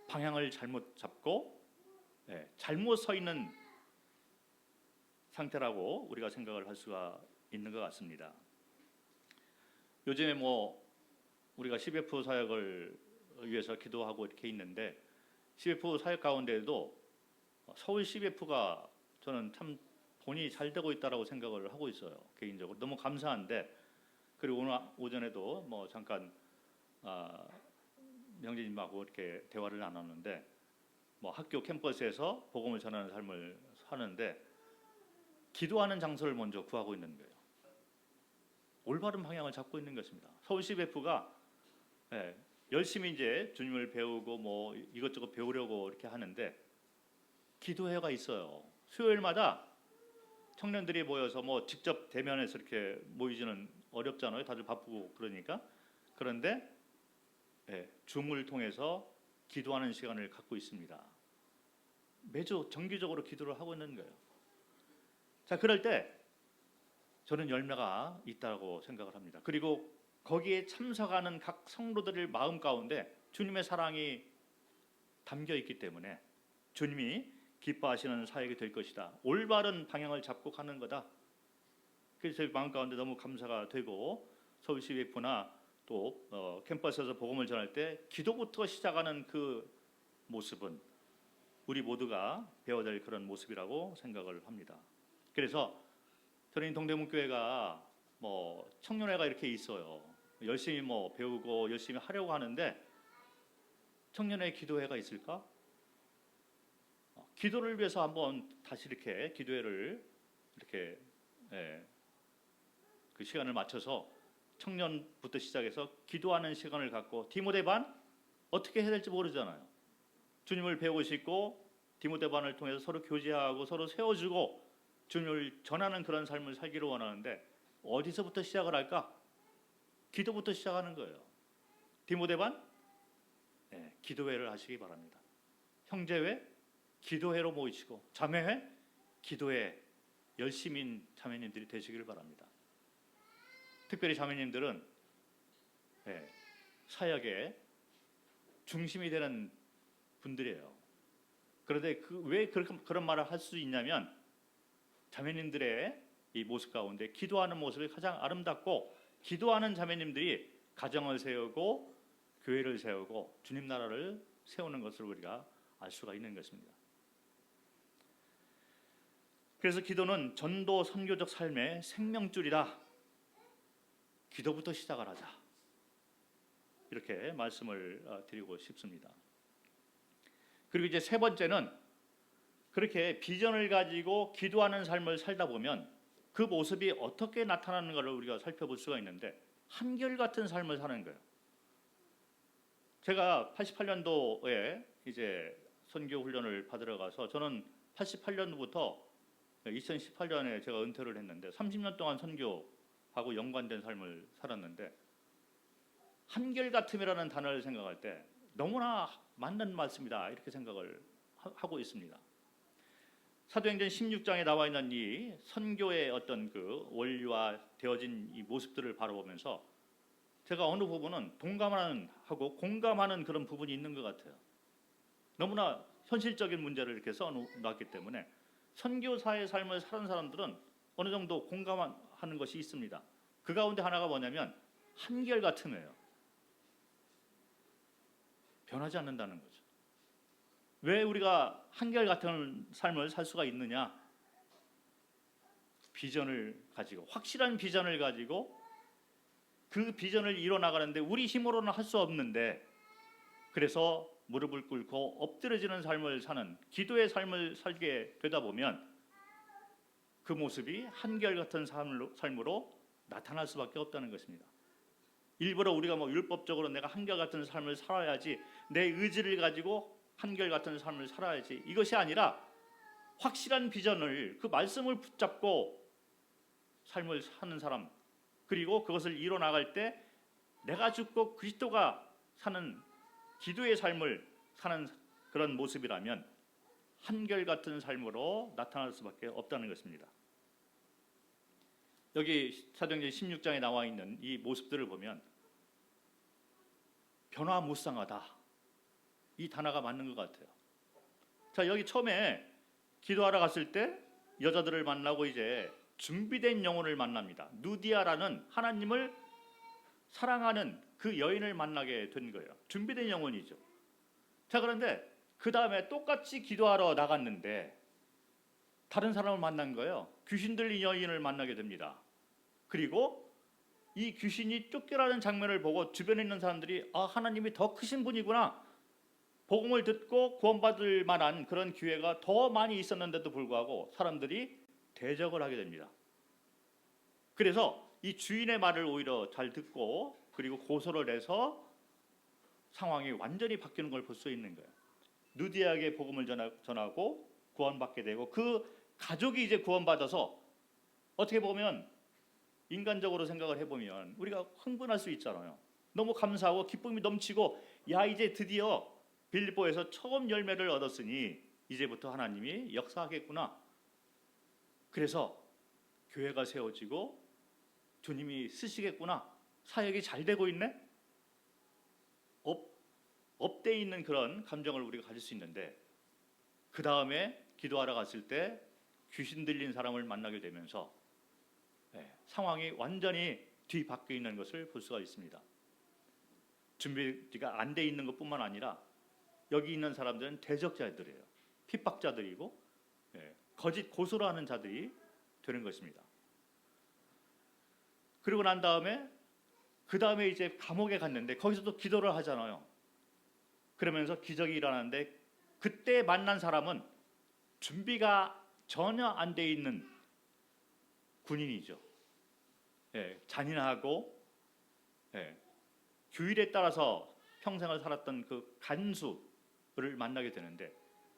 [SPEAKER 1] 방향을 잘못 잡고 잘못 서 있는 상태라고 우리가 생각을 할 수가 있는 것 같습니다. 요즘에 우리가 CBF 사역을 위해서 기도하고 이렇게 있는데, CBF 사역 가운데에도 서울 CBF가 저는 참 돈이 잘 되고 있다라고 생각을 하고 있어요. 개인적으로 너무 감사한데, 그리고 오늘 오전에도 잠깐 명진님하고 이렇게 대화를 나눴는데, 학교 캠퍼스에서 복음을 전하는 삶을 사는데 기도하는 장소를 먼저 구하고 있는 거예요. 올바른 방향을 잡고 있는 것입니다. 서울 CBF가 열심히 이제 주님을 배우고 이것저것 배우려고 이렇게 하는데 기도회가 있어요. 수요일마다 청년들이 모여서 직접 대면해서 이렇게 모이지는 어렵잖아요. 다들 바쁘고 그러니까. 그런데 줌을 통해서 기도하는 시간을 갖고 있습니다. 매주 정기적으로 기도를 하고 있는 거예요. 자, 그럴 때 저는 열매가 있다고 생각을 합니다. 그리고 거기에 참석하는 각 성도들의 마음 가운데 주님의 사랑이 담겨 있기 때문에 주님이 기뻐하시는 사역이 될 것이다. 올바른 방향을 잡고 가는 거다. 그래서 저희 마음 가운데 너무 감사가 되고, 서울 CBF나 또 캠퍼스에서 복음을 전할 때 기도부터 시작하는 그 모습은 우리 모두가 배워야 될 그런 모습이라고 생각을 합니다. 그래서 저는 동대문교회가 청년회가 이렇게 있어요. 열심히 배우고 열심히 하려고 하는데 청년회 기도회가 있을까? 기도를 위해서 한번 다시 이렇게 기도회를 이렇게 그 시간을 맞춰서 청년부터 시작해서 기도하는 시간을 갖고, 디모데 반 어떻게 해야 될지 모르잖아요. 주님을 배우고 싶고 디모데 반을 통해서 서로 교제하고 서로 세워주고 주님을 전하는 그런 삶을 살기를 원하는데 어디서부터 시작을 할까? 기도부터 시작하는 거예요. 디모데 반 기도회를 하시기 바랍니다. 형제회 기도회로 모이시고, 자매회 기도회 열심인 자매님들이 되시기를 바랍니다. 특별히 자매님들은 사역의 중심이 되는 분들이에요. 그런데 왜 그런 말을 할 수 있냐면, 자매님들의 이 모습 가운데 기도하는 모습이 가장 아름답고, 기도하는 자매님들이 가정을 세우고 교회를 세우고 주님 나라를 세우는 것을 우리가 알 수가 있는 것입니다. 그래서 기도는 전도 선교적 삶의 생명줄이다. 기도부터 시작을 하자. 이렇게 말씀을 드리고 싶습니다. 그리고 이제 세 번째는 그렇게 비전을 가지고 기도하는 삶을 살다 보면 그 모습이 어떻게 나타나는가를 우리가 살펴볼 수가 있는데 한결같은 삶을 사는 거예요. 제가 88년도에 이제 선교 훈련을 받으러 가서 저는 88년도부터 2018년에 제가 은퇴를 했는데 30년 동안 선교하고 연관된 삶을 살았는데 한결같음이라는 단어를 생각할 때 너무나 맞는 말씀이다 이렇게 생각을 하고 있습니다. 사도행전 16장에 나와 있는 이 선교의 어떤 그 원리화되어진 이 모습들을 바라보면서 제가 어느 부분은 동감하고 공감하는 그런 부분이 있는 것 같아요. 너무나 현실적인 문제를 이렇게 써놨기 때문에 선교사의 삶을 사는 사람들은 어느 정도 공감하는 것이 있습니다. 그 가운데 하나가 뭐냐면 한결같음이에요. 변하지 않는다는 거죠. 왜 우리가 한결같은 삶을 살 수가 있느냐? 비전을 가지고, 확실한 비전을 가지고 그 비전을 이뤄나가는데 우리 힘으로는 할 수 없는데, 그래서 무릎을 꿇고 엎드려지는 삶을 사는 기도의 삶을 살게 되다 보면 그 모습이 한결같은 삶으로 나타날 수밖에 없다는 것입니다. 일부러 우리가 율법적으로 내가 한결같은 삶을 살아야지, 내 의지를 가지고 한결같은 삶을 살아야지, 이것이 아니라 확실한 비전을, 그 말씀을 붙잡고 삶을 사는 사람, 그리고 그것을 이뤄나갈 때 내가 죽고 그리스도가 사는 기도의 삶을 사는 그런 모습이라면 한결같은 삶으로 나타날 수밖에 없다는 것입니다. 여기 사도행전 16장에 나와 있는 이 모습들을 보면 변화무쌍하다, 이 단어가 맞는 것 같아요. 자, 여기 처음에 기도하러 갔을 때 여자들을 만나고 이제 준비된 영혼을 만납니다. 누디아라는 하나님을 사랑하는 그 여인을 만나게 된 거예요. 준비된 영혼이죠. 자, 그런데 그 다음에 똑같이 기도하러 나갔는데 다른 사람을 만난 거예요. 귀신 들린 여인을 만나게 됩니다. 그리고 이 귀신이 쫓겨나는 장면을 보고 주변에 있는 사람들이 하나님이 더 크신 분이구나, 복음을 듣고 구원받을 만한 그런 기회가 더 많이 있었는데도 불구하고 사람들이 대적을 하게 됩니다. 그래서 이 주인의 말을 오히려 잘 듣고 그리고 고소를 해서 상황이 완전히 바뀌는 걸 볼 수 있는 거예요. 누디아에게 복음을 전하고 구원받게 되고 그 가족이 이제 구원받아서, 어떻게 보면 인간적으로 생각을 해보면 우리가 흥분할 수 있잖아요. 너무 감사하고 기쁨이 넘치고, 야, 이제 드디어 빌립보에서 처음 열매를 얻었으니 이제부터 하나님이 역사하겠구나. 그래서 교회가 세워지고 주님이 쓰시겠구나, 사역이 잘 되고 있네, 업돼 있는 그런 감정을 우리가 가질 수 있는데, 그 다음에 기도하러 갔을 때 귀신 들린 사람을 만나게 되면서 상황이 완전히 뒤바뀌어 있는 것을 볼 수가 있습니다. 준비가 안 돼 있는 것뿐만 아니라 여기 있는 사람들은 대적자들이에요. 핍박자들이고 거짓 고소를 하는 자들이 되는 것입니다. 그리고 난 다음에 그 다음에 이제 감옥에 갔는데 거기서도 기도를 하잖아요. 그러면서 기적이 일어나는데 그때 만난 사람은 준비가 전혀 안 돼 있는 군인이죠. 잔인하고 규율에 따라서 평생을 살았던 그 간수를 만나게 되는데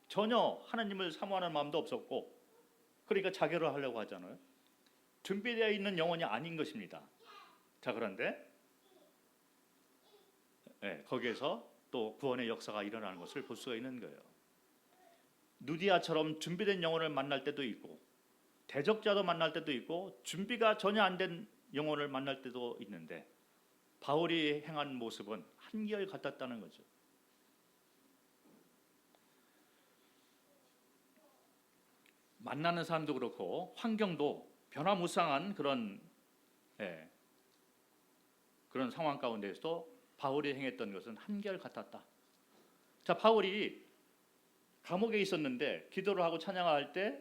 [SPEAKER 1] 전혀 하나님을 사모하는 마음도 없었고, 그러니까 자결을 하려고 하잖아요. 준비되어 있는 영혼이 아닌 것입니다. 자, 그런데 거기에서 또 구원의 역사가 일어나는 것을 볼 수가 있는 거예요. 누디아처럼 준비된 영혼을 만날 때도 있고, 대적자도 만날 때도 있고, 준비가 전혀 안 된 영혼을 만날 때도 있는데 바울이 행한 모습은 한결 같았다는 거죠. 만나는 사람도 그렇고 환경도 변화무쌍한 그런 상황 가운데서도 바울이 행했던 것은 한결 같았다. 자, 바울이 감옥에 있었는데 기도를 하고 찬양할 때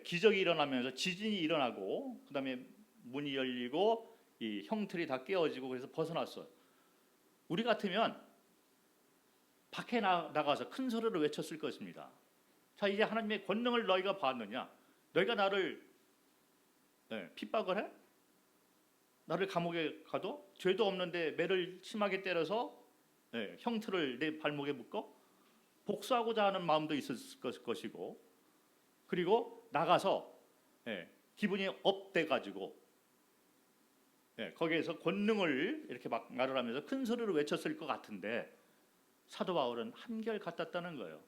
[SPEAKER 1] 기적이 일어나면서 지진이 일어나고 그다음에 문이 열리고 이 형틀이 다 깨어지고 그래서 벗어났어요. 우리 같으면 밖에 나가서 큰 소리로 외쳤을 것입니다. 자, 이제 하나님의 권능을 너희가 봤느냐? 너희가 나를 핍박을 해? 나를 감옥에 가도 죄도 없는데 매를 심하게 때려서 형틀을 내 발목에 묶어 복수하고자 하는 마음도 있었을 것이고, 그리고 나가서 기분이 업돼 가지고 거기에서 권능을 이렇게 막 말을 하면서 큰 소리로 외쳤을 것 같은데, 사도 바울은 한결 같았다는 거예요.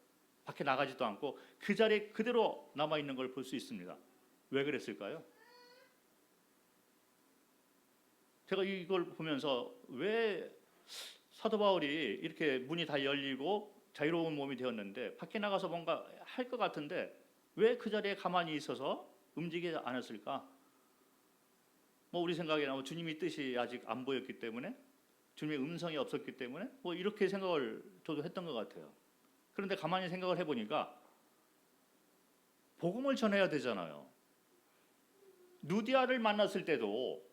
[SPEAKER 1] 밖에 나가지도 않고 그 자리에 그대로 남아 있는 걸 볼 수 있습니다. 왜 그랬을까요? 제가 이걸 보면서 왜 사도 바울이 이렇게 문이 다 열리고 자유로운 몸이 되었는데 밖에 나가서 뭔가 할 것 같은데 왜 그 자리에 가만히 있어서 움직이지 않았을까? 뭐 우리 생각에는 주님의 뜻이 아직 안 보였기 때문에, 주님의 음성이 없었기 때문에 뭐 이렇게 생각을 저도 했던 것 같아요. 그런데 가만히 생각을 해보니까 복음을 전해야 되잖아요. 누디아를 만났을 때도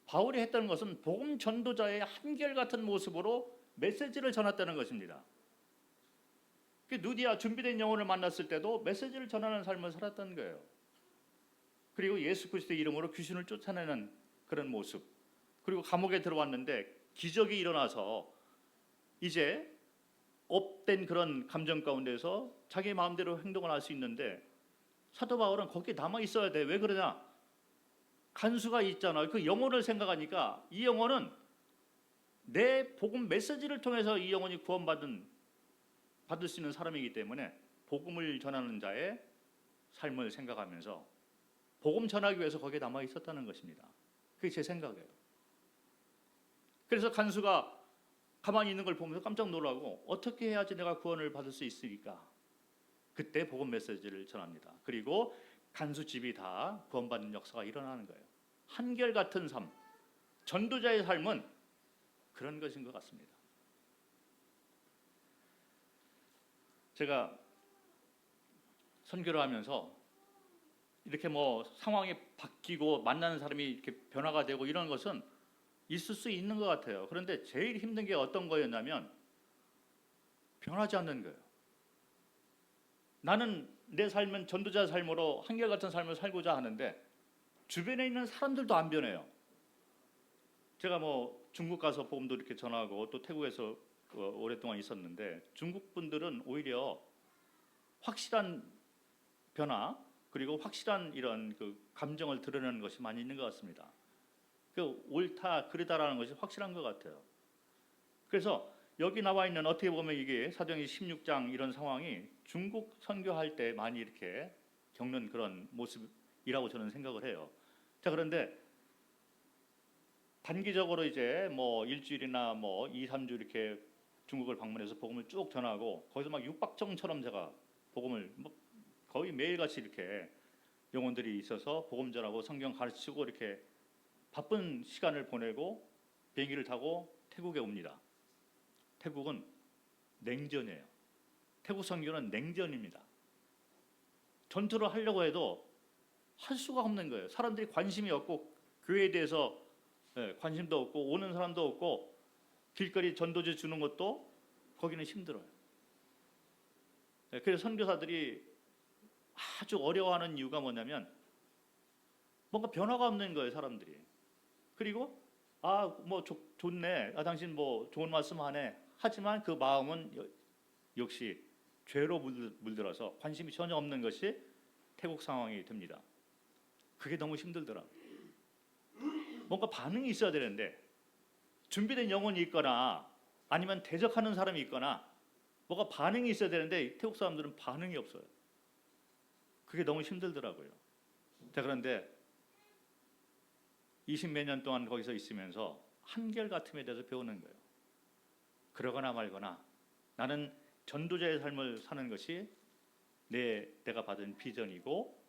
[SPEAKER 1] 바울이 했던 것은 복음 전도자의 한결같은 모습으로 메시지를 전했다는 것입니다. 누디아 준비된 영혼을 만났을 때도 메시지를 전하는 삶을 살았던 거예요. 그리고 예수 그리스도의 이름으로 귀신을 쫓아내는 그런 모습, 그리고 감옥에 들어왔는데 기적이 일어나서 이제 업된 그런 감정 가운데서 자기 마음대로 행동을 할 수 있는데, 사도 바울은 거기에 남아 있어야 돼. 왜 그러냐? 간수가 있잖아요. 그 영혼을 생각하니까 이 영혼은 내 복음 메시지를 통해서 이 영혼이 받을 수 있는 사람이기 때문에 복음을 전하는 자의 삶을 생각하면서 복음 전하기 위해서 거기에 남아 있었다는 것입니다. 그게 제 생각이에요. 그래서 간수가 가만히 있는 걸 보면서 깜짝 놀라고 어떻게 해야지 내가 구원을 받을 수 있으리까? 그때 복음 메시지를 전합니다. 그리고 간수 집이 다 구원받는 역사가 일어나는 거예요. 한결같은 삶, 전도자의 삶은 그런 것인 것 같습니다. 제가 선교를 하면서 이렇게 뭐 상황이 바뀌고 만나는 사람이 이렇게 변화가 되고 이런 것은 있을 수 있는 것 같아요. 그런데 제일 힘든 게 어떤 거였냐면 변하지 않는 거예요. 나는 내 삶은 전도자 삶으로 한결같은 삶을 살고자 하는데 주변에 있는 사람들도 안 변해요. 제가 뭐 중국 가서 복음도 이렇게 전하고 또 태국에서 오랫동안 있었는데 중국 분들은 오히려 확실한 변화, 그리고 확실한 이런 그 감정을 드러내는 것이 많이 있는 것 같습니다. 그 옳다 그르다라는 것이 확실한 것 같아요. 그래서 여기 나와 있는, 어떻게 보면 이게 사도행전 16장 이런 상황이 중국 선교할 때 많이 이렇게 겪는 그런 모습이라고 저는 생각을 해요. 자, 그런데 단기적으로 이제 뭐 일주일이나 뭐 2, 3주 이렇게 중국을 방문해서 복음을 쭉 전하고 거기서 막 육박정처럼 제가 복음을 뭐 거의 매일같이 이렇게 영혼들이 있어서 복음 전하고 성경 가르치고 이렇게 바쁜 시간을 보내고 비행기를 타고 태국에 옵니다. 태국은 냉전이에요. 태국 선교는 냉전입니다. 전투를 하려고 해도 할 수가 없는 거예요. 사람들이 관심이 없고 교회에 대해서 관심도 없고 오는 사람도 없고 길거리 전도지 주는 것도 거기는 힘들어요. 그래서 선교사들이 아주 어려워하는 이유가 뭐냐면 뭔가 변화가 없는 거예요, 사람들이. 그리고 뭐 좋네, 당신 뭐 좋은 말씀 하네, 하지만 그 마음은 역시 죄로 물들어서 관심이 전혀 없는 것이 태국 상황이 됩니다. 그게 너무 힘들더라고요. 뭔가 반응이 있어야 되는데 준비된 영혼이 있거나 아니면 대적하는 사람이 있거나 뭐가 반응이 있어야 되는데 태국 사람들은 반응이 없어요. 그게 너무 힘들더라고요. 자, 그런데 20몇 년 동안 거기서 있으면서 한결같음에 대해서 배우는 거예요. 그러거나 말거나 나는 전도자의 삶을 사는 것이 내가 받은 비전이고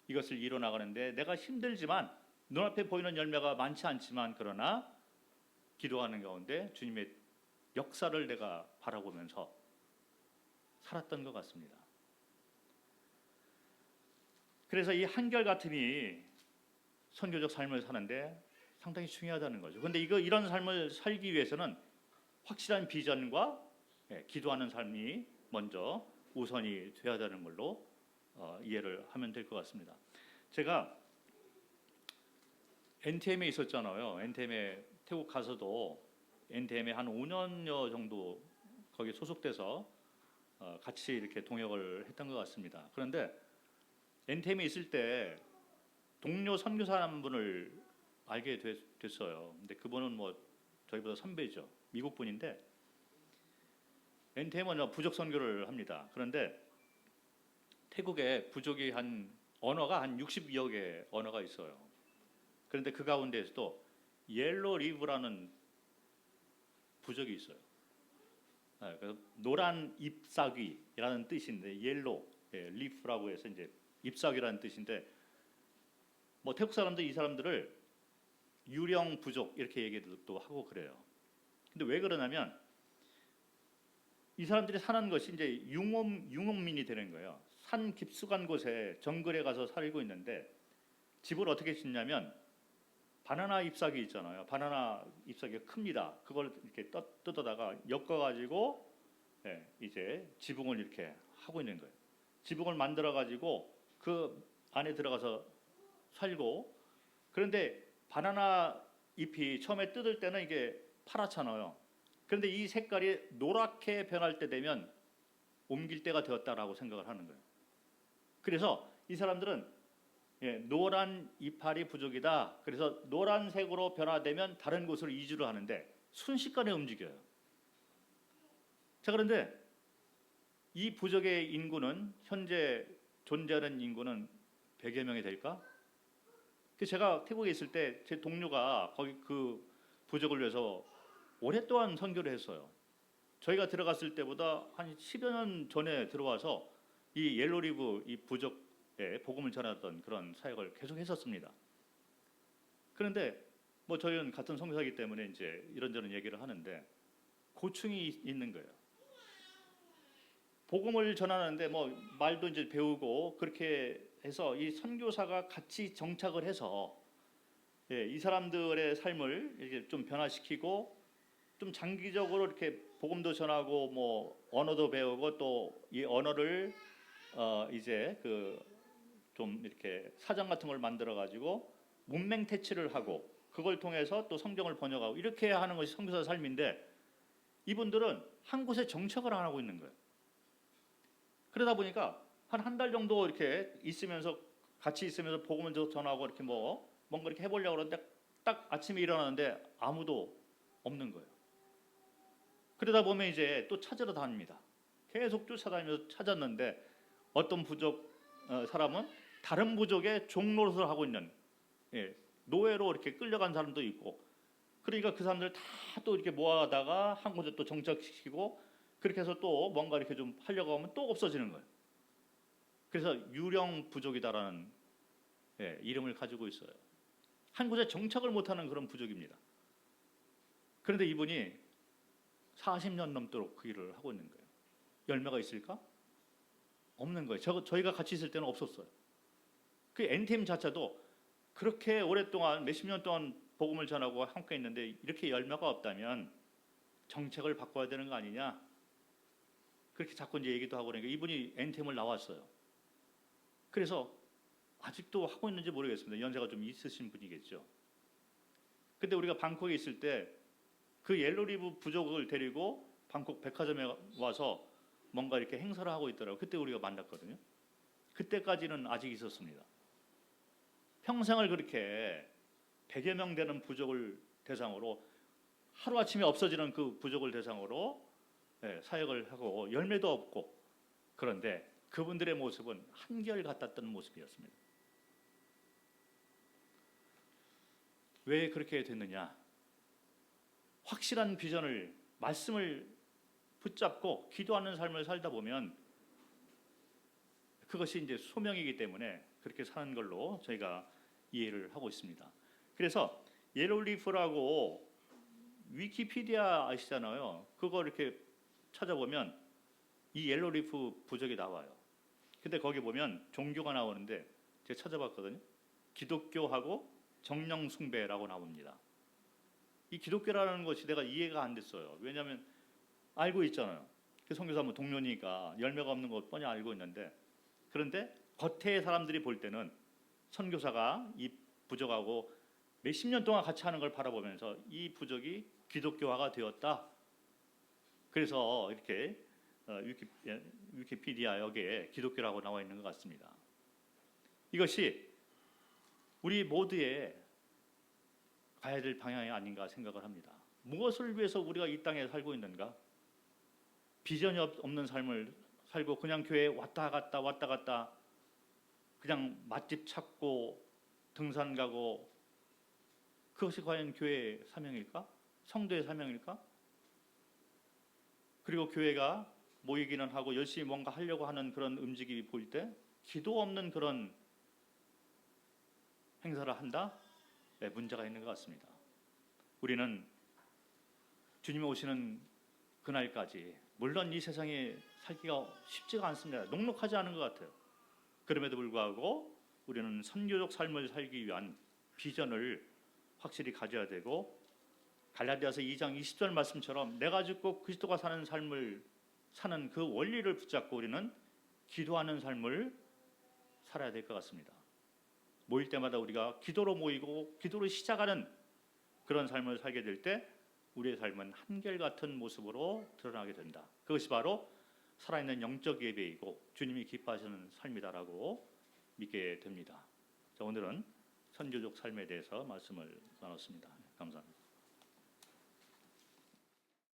[SPEAKER 1] 이것을 이뤄나가는데 내가 힘들지만 눈앞에 보이는 열매가 많지 않지만 그러나 기도하는 가운데 주님의 역사를 내가 바라보면서 살았던 것 같습니다. 그래서 이 한결같음이 선교적 삶을 사는데 상당히 중요하다는 거죠. 그런데 이런 삶을 살기 위해서는 확실한 비전과 기도하는 삶이 먼저 우선이 되어야 되는 걸로 이해를 하면 될 것 같습니다. 제가 NTM에 있었잖아요. NTM에 태국 가서도 NTM에 한 5년여 정도 거기 소속돼서 같이 이렇게 동역을 했던 것 같습니다. 그런데 NTM에 있을 때 동료 선교사 한 분을 알게 됐어요. 근데 그분은 뭐 저희보다 선배죠. 미국 분인데 NTM은 부족 선교를 합니다. 그런데 태국에 부족이 언어가 한 62여 개 언어가 있어요. 그런데 그 가운데에서도 옐로 리브라는 부족이 있어요. 그래서 노란 잎사귀라는 뜻인데 옐로 리프라고 해서 이제 잎사귀라는 뜻인데 뭐 태국 사람들 이 사람들을 유령 부족 이렇게 얘기도 하고 그래요. 근데 왜 그러냐면 이 사람들이 사는 것이 이제 융업민이 되는 거예요. 산 깊숙한 곳에 정글에 가서 살고 있는데 집을 어떻게 짓냐면 바나나 잎사귀 있잖아요. 바나나 잎사귀가 큽니다. 그걸 이렇게 뜯어다가 엮어가지고 이제 지붕을 이렇게 하고 있는 거예요. 지붕을 만들어가지고 그 안에 들어가서 살고 그런데 바나나 잎이 처음에 뜯을 때는 이게 파랗잖아요. 그런데 이 색깔이 노랗게 변할 때 되면 옮길 때가 되었다라고 생각을 하는 거예요. 그래서 이 사람들은 노란 이파리 부족이다. 그래서 노란색으로 변화되면 다른 곳으로 이주를 하는데 순식간에 움직여요. 자, 그런데 이 부족의 인구는 현재 존재하는 인구는 100여 명이 될까? 제가 태국에 있을 때 제 동료가 거기 그 부족을 위해서 오랫동안 선교를 했어요. 저희가 들어갔을 때보다 한 10여 년 전에 들어와서 이 옐로리브 이 부족에 복음을 전했던 그런 사역을 계속 했었습니다. 그런데 뭐 저희는 같은 선교사이기 때문에 이제 이런저런 얘기를 하는데 고충이 있는 거예요. 복음을 전하는데 뭐 말도 이제 배우고 그렇게 해서 이 선교사가 같이 정착을 해서 이 사람들의 삶을 이렇게 좀 변화시키고 좀 장기적으로 이렇게 복음도 전하고 뭐 언어도 배우고 또 이 언어를 이제 그 좀 이렇게 사전 같은 걸 만들어 가지고 문맹 퇴치를 하고 그걸 통해서 또 성경을 번역하고 이렇게 하는 것이 선교사 삶인데 이분들은 한 곳에 정착을 안 하고 있는 거예요. 그러다 보니까 한 달 정도 이렇게 있으면서 같이 있으면서 복음을 전하고 이렇게 뭔가 이렇게 해보려고 그러는데 딱 아침에 일어나는데 아무도 없는 거예요. 그러다 보면 이제 또 찾으러 다닙니다. 계속 쫓아다니면서 찾았는데 어떤 부족 사람은 다른 부족의 종노릇을 하고 있는 노예로 이렇게 끌려간 사람도 있고 그러니까 그 사람들 다 또 이렇게 모아다가 한 곳에 또 정착시키고 그렇게 해서 또 뭔가 이렇게 좀 하려고 하면 또 없어지는 거예요. 그래서 유령 부족이다라는 이름을 가지고 있어요. 한 곳에 정착을 못하는 그런 부족입니다. 그런데 이분이 40년 넘도록 그 일을 하고 있는 거예요. 열매가 있을까? 없는 거예요. 저희가 같이 있을 때는 없었어요. 그 NTM 자체도 그렇게 오랫동안 몇십 년 동안 복음을 전하고 함께 있는데 이렇게 열매가 없다면 정책을 바꿔야 되는 거 아니냐? 그렇게 자꾸 이제 얘기도 하고 그러니까 이분이 NTM을 나왔어요. 그래서 아직도 하고 있는지 모르겠습니다. 연세가 좀 있으신 분이겠죠. 근데 우리가 방콕에 있을 때 그 옐로리브 부족을 데리고 방콕 백화점에 와서 뭔가 이렇게 행사를 하고 있더라고요. 그때 우리가 만났거든요. 그때까지는 아직 있었습니다. 평생을 그렇게 100여 명 되는 부족을 대상으로 하루아침에 없어지는 그 부족을 대상으로 사역을 하고 열매도 없고 그런데 그분들의 모습은 한결같았던 모습이었습니다. 왜 그렇게 됐느냐? 확실한 비전을 말씀을 붙잡고 기도하는 삶을 살다 보면 그것이 이제 소명이기 때문에 그렇게 사는 걸로 저희가 이해를 하고 있습니다. 그래서 옐로리프라고 위키피디아 아시잖아요. 그거 이렇게 찾아보면 이 옐로리프 부족이 나와요. 근데 거기 보면 종교가 나오는데 제가 찾아봤거든요. 기독교하고 정령 숭배라고 나옵니다. 이 기독교라는 것이 내가 이해가 안 됐어요. 왜냐하면 알고 있잖아요. 그 선교사 뭐 동료니까 열매가 없는 것 뻔히 알고 있는데, 그런데 겉에 사람들이 볼 때는 선교사가 이 부족하고 몇십 년 동안 같이 하는 걸 바라보면서 이 부족이 기독교화가 되었다. 그래서 이렇게 위키피디아 여기에 기독교라고 나와 있는 것 같습니다. 이것이 우리 모두의 가야 될 방향이 아닌가 생각을 합니다. 무엇을 위해서 우리가 이 땅에 살고 있는가? 비전이 없는 삶을 살고 그냥 교회에 왔다 갔다 그냥 맛집 찾고 등산 가고, 그것이 과연 교회의 사명일까? 성도의 사명일까? 그리고 교회가 모이기는 하고 열심히 뭔가 하려고 하는 그런 움직임이 보일 때 기도 없는 그런 행사를 한다? 네, 문제가 있는 것 같습니다. 우리는 주님이 오시는 그날까지 물론 이 세상에 살기가 쉽지가 않습니다. 녹록하지 않은 것 같아요. 그럼에도 불구하고 우리는 선교적 삶을 살기 위한 비전을 확실히 가져야 되고, 갈라디아서 2장 20절 말씀처럼 내가 죽고 그리스도가 사는 삶을 사는 그 원리를 붙잡고 우리는 기도하는 삶을 살아야 될 것 같습니다. 모일 때마다 우리가 기도로 모이고 기도로 시작하는 그런 삶을 살게 될 때 우리의 삶은 한결같은 모습으로 드러나게 된다. 그것이 바로 살아있는 영적 예배이고 주님이 기뻐하시는 삶이다라고 믿게 됩니다. 자, 오늘은 선교적 삶에 대해서 말씀을 나눴습니다. 감사합니다.